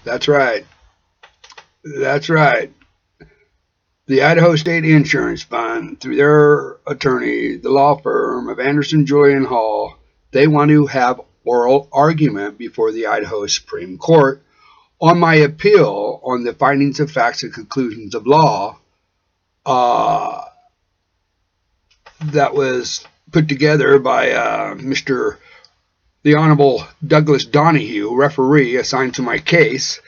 That's right. That's right. The Idaho State Insurance Fund, through their attorney, the law firm of Anderson, Julian Hall, they want to have oral argument before the Idaho Supreme Court on my appeal on the findings of facts and conclusions of law that was put together by the Honorable Douglas Donahue, referee assigned to my case.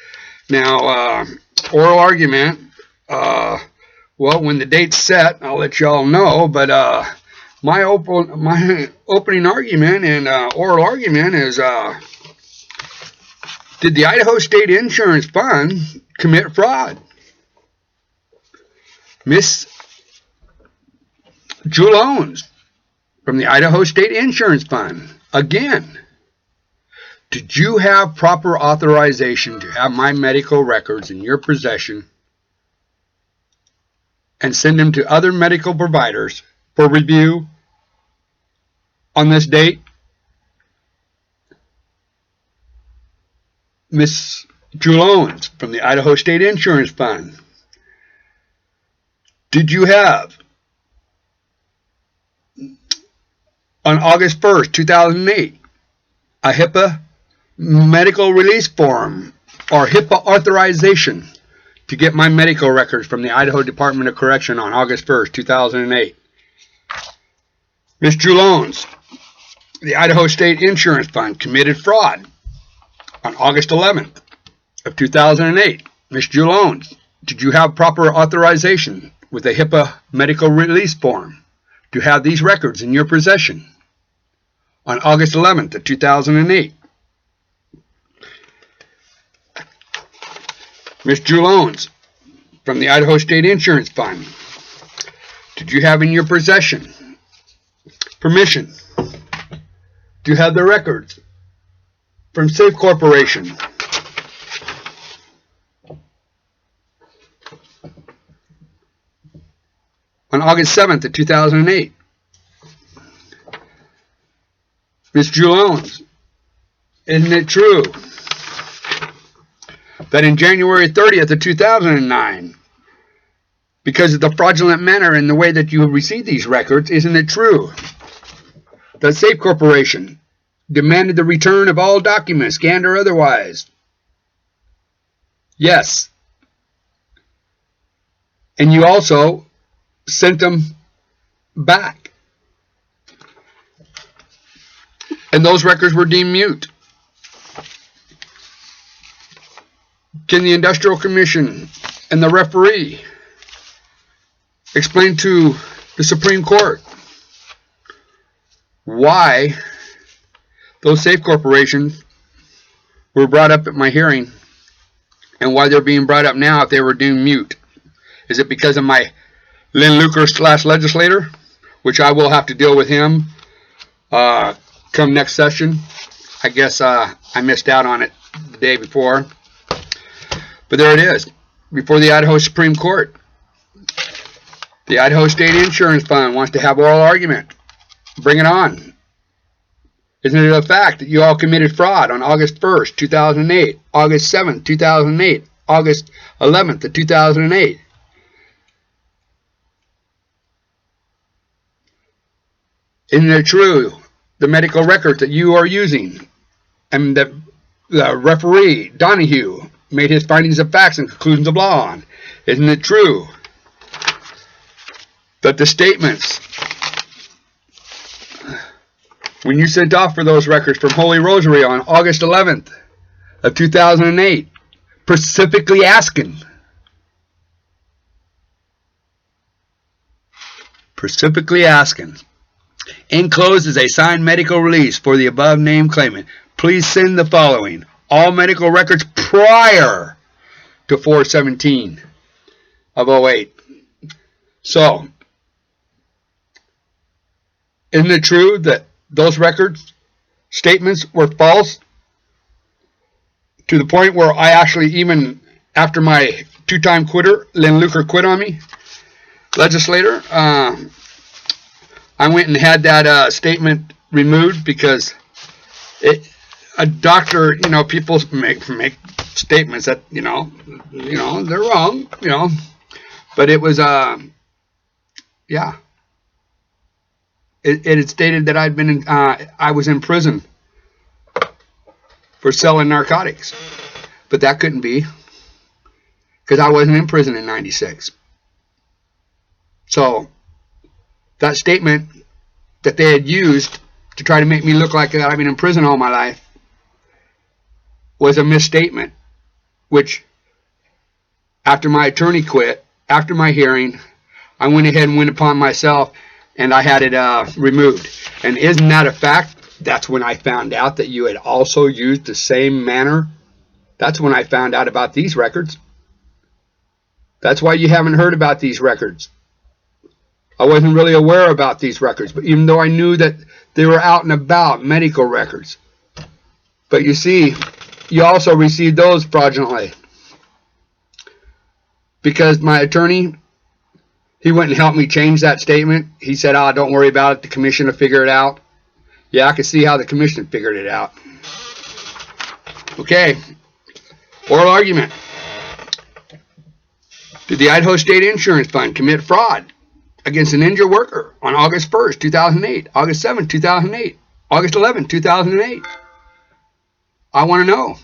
Now, oral argument, well, when the date's set, I'll let y'all know, but my opening argument and oral argument is, did the Idaho State Insurance Fund commit fraud? Miss Jewel Owens from the Idaho State Insurance Fund, again, did you have proper authorization to have my medical records in your possession and send them to other medical providers for review on this date? Miss Jewel Owens from the Idaho State Insurance Fund, did you have on August 1st, 2008, a HIPAA medical release form or HIPAA authorization to get my medical records from the Idaho Department of Correction on August 1st, 2008? Ms. Jewel Owens, the Idaho State Insurance Fund committed fraud on August 11th of 2008. Ms. Jewel Owens, did you have proper authorization with a HIPAA medical release form to have these records in your possession on August 11th of 2008? Ms. Jewel Owens from the Idaho State Insurance Fund, did you have in your possession permission to have the records from Safe Corporation on August 7th of 2008? Ms. Jewel Owens, isn't it true that in January 30th of 2009, because of the fraudulent manner in the way that you have received these records, isn't it true that Safe Corporation demanded the return of all documents, scanned or otherwise? Yes. And you also sent them back. And those records were deemed mute. Can the Industrial Commission and the referee explain to the Supreme Court why those Safe Corporations were brought up at my hearing and why they're being brought up now if they were deemed mute? Is it because of my Lynn Luker / legislator, which I will have to deal with him come next session? I guess I missed out on it the day before. But there it is, before the Idaho Supreme Court. The Idaho State Insurance Fund wants to have oral argument. Bring it on. Isn't it a fact that you all committed fraud on August 1st, 2008, August 7th, 2008, August 11th of 2008? Isn't it true, the medical records that you are using and that the referee, Donahue, made his findings of facts and conclusions of law on? Isn't it true that the statements, when you sent off for those records from Holy Rosary on August 11th of 2008, specifically asking enclosed is a signed medical release for the above named claimant. Please send the following: all medical records prior to 4/17 of 08. So, isn't it true that those records statements were false to the point where I actually, even after my two-time quitter, Lynn Luker, quit on me, legislator, I went and had that statement removed because a doctor, people make statements that, they're wrong, but it was, yeah. It had stated that I was in prison for selling narcotics. But that couldn't be, because I wasn't in prison in 96. So that statement that they had used to try to make me look like I've been in prison all my life was a misstatement, which after my attorney quit, after my hearing, I went ahead and went upon myself and I had it removed. And isn't that a fact? That's when I found out that you had also used the same manner. That's when I found out about these records. That's why you haven't heard about these records. I wasn't really aware about these records, but even though I knew that they were out and about, medical records. But you see, you also received those fraudulently. Because my attorney, he went and helped me change that statement. He said, don't worry about it, the commission will figure it out. Yeah, I could see how the commission figured it out. Okay. Oral argument. Did the Idaho State Insurance Fund commit fraud against an injured worker on August 1st, 2008, August 7th, 2008, August 11th, 2008? I want to know.